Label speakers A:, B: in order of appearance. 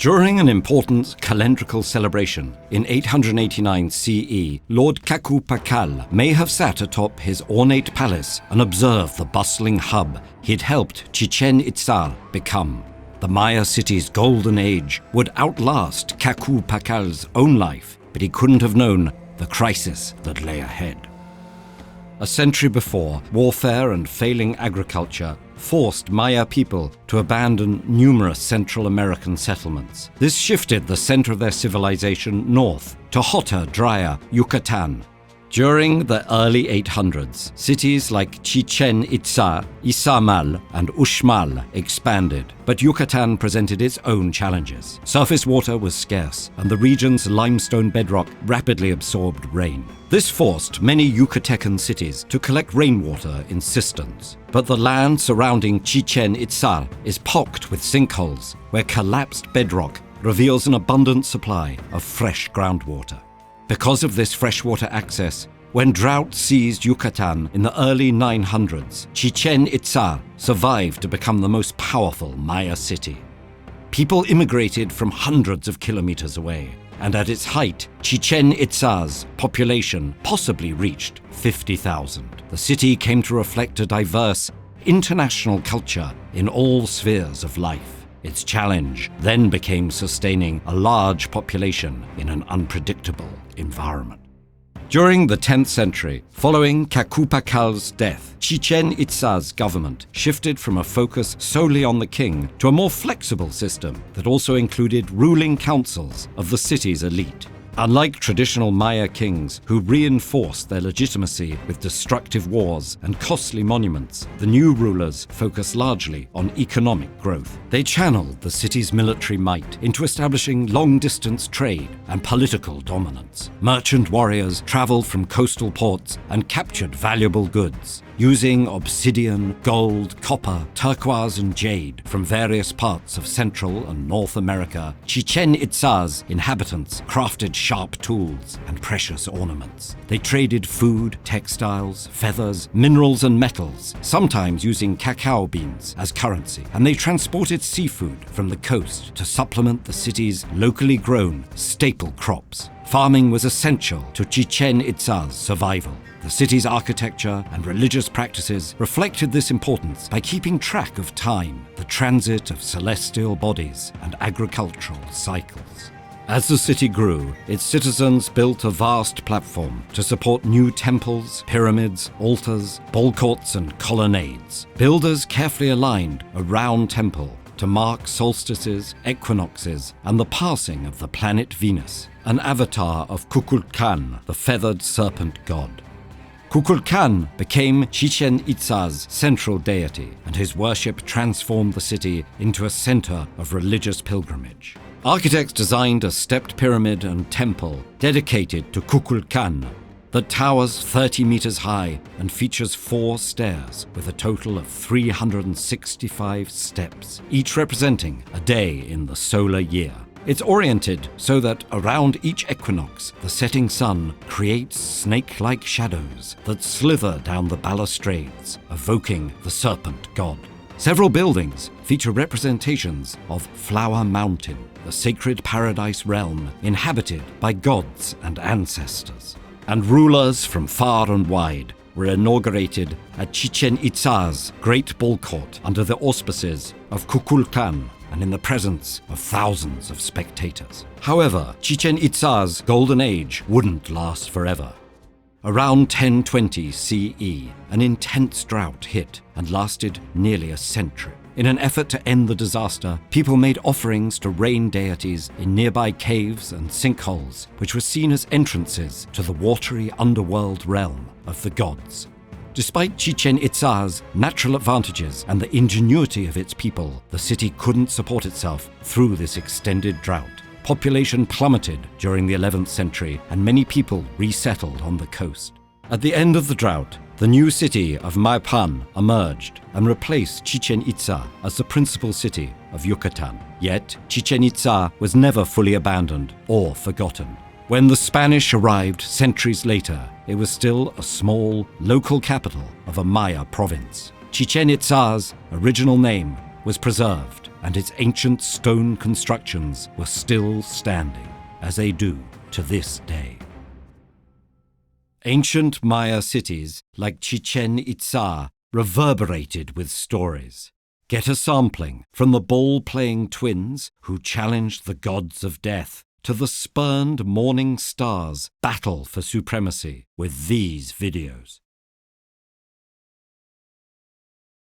A: During an important calendrical celebration in 889 CE, Lord Kaku-Pakal may have sat atop his ornate palace and observed the bustling hub he'd helped Chichen Itzá become. The Maya city's golden age would outlast Kaku-Pakal's own life, but he couldn't have known the crisis that lay ahead. A century before, warfare and failing agriculture forced Maya people to abandon numerous Central American settlements. This shifted the center of their civilization north to hotter, drier Yucatan. During the early 800s, cities like Chichen Itzá, Izamal, and Uxmal expanded, but Yucatan presented its own challenges. Surface water was scarce, and the region's limestone bedrock rapidly absorbed rain. This forced many Yucatecan cities to collect rainwater in cisterns. But the land surrounding Chichen Itzá is pocked with sinkholes, where collapsed bedrock reveals an abundant supply of fresh groundwater. Because of this freshwater access, when drought seized Yucatan in the early 900s, Chichen Itzá survived to become the most powerful Maya city. People immigrated from hundreds of kilometers away, and at its height, Chichen Itzá's population possibly reached 50,000. The city came to reflect a diverse, international culture in all spheres of life. Its challenge then became sustaining a large population in an unpredictable environment. During the 10th century, following Kaku-Pakal's death, Chichen Itzá's government shifted from a focus solely on the king to a more flexible system that also included ruling councils of the city's elite. Unlike traditional Maya kings who reinforced their legitimacy with destructive wars and costly monuments, the new rulers focused largely on economic growth. They channeled the city's military might into establishing long-distance trade and political dominance. Merchant warriors traveled from coastal ports and captured valuable goods. Using obsidian, gold, copper, turquoise, and jade from various parts of Central and North America, Chichen Itzá's inhabitants crafted sharp tools and precious ornaments. They traded food, textiles, feathers, minerals, and metals, sometimes using cacao beans as currency, and they transported seafood from the coast to supplement the city's locally grown staple crops. Farming was essential to Chichen Itzá's survival. The city's architecture and religious practices reflected this importance by keeping track of time, the transit of celestial bodies, and agricultural cycles. As the city grew, its citizens built a vast platform to support new temples, pyramids, altars, ball courts, and colonnades. Builders carefully aligned a round temple to mark solstices, equinoxes, and the passing of the planet Venus, an avatar of Kukulkan, the feathered serpent god. Kukulkan became Chichen Itzá's central deity, and his worship transformed the city into a center of religious pilgrimage. Architects designed a stepped pyramid and temple dedicated to Kukulkan that towers 30 meters high and features 4 stairs with a total of 365 steps, each representing a day in the solar year. It's oriented so that around each equinox, the setting sun creates snake-like shadows that slither down the balustrades, evoking the serpent god. Several buildings feature representations of Flower Mountain, the sacred paradise realm inhabited by gods and ancestors. And rulers from far and wide were inaugurated at Chichen Itzá's Great Ball Court under the auspices of Kukulkan and in the presence of thousands of spectators. However, Chichen Itzá's golden age wouldn't last forever. Around 1020 CE, an intense drought hit and lasted nearly a century. In an effort to end the disaster, people made offerings to rain deities in nearby caves and sinkholes, which were seen as entrances to the watery underworld realm of the gods. Despite Chichen Itzá's natural advantages and the ingenuity of its people, the city couldn't support itself through this extended drought. Population plummeted during the 11th century, and many people resettled on the coast. At the end of the drought, the new city of Mayapan emerged and replaced Chichen Itzá as the principal city of Yucatan. Yet, Chichen Itzá was never fully abandoned or forgotten. When the Spanish arrived centuries later, it was still a small, local capital of a Maya province. Chichen Itzá's original name was preserved, and its ancient stone constructions were still standing, as they do to this day. Ancient Maya cities like Chichen Itza reverberated with stories. Get a sampling from the ball-playing twins who challenged the gods of death to the spurned morning stars' battle for supremacy with these videos.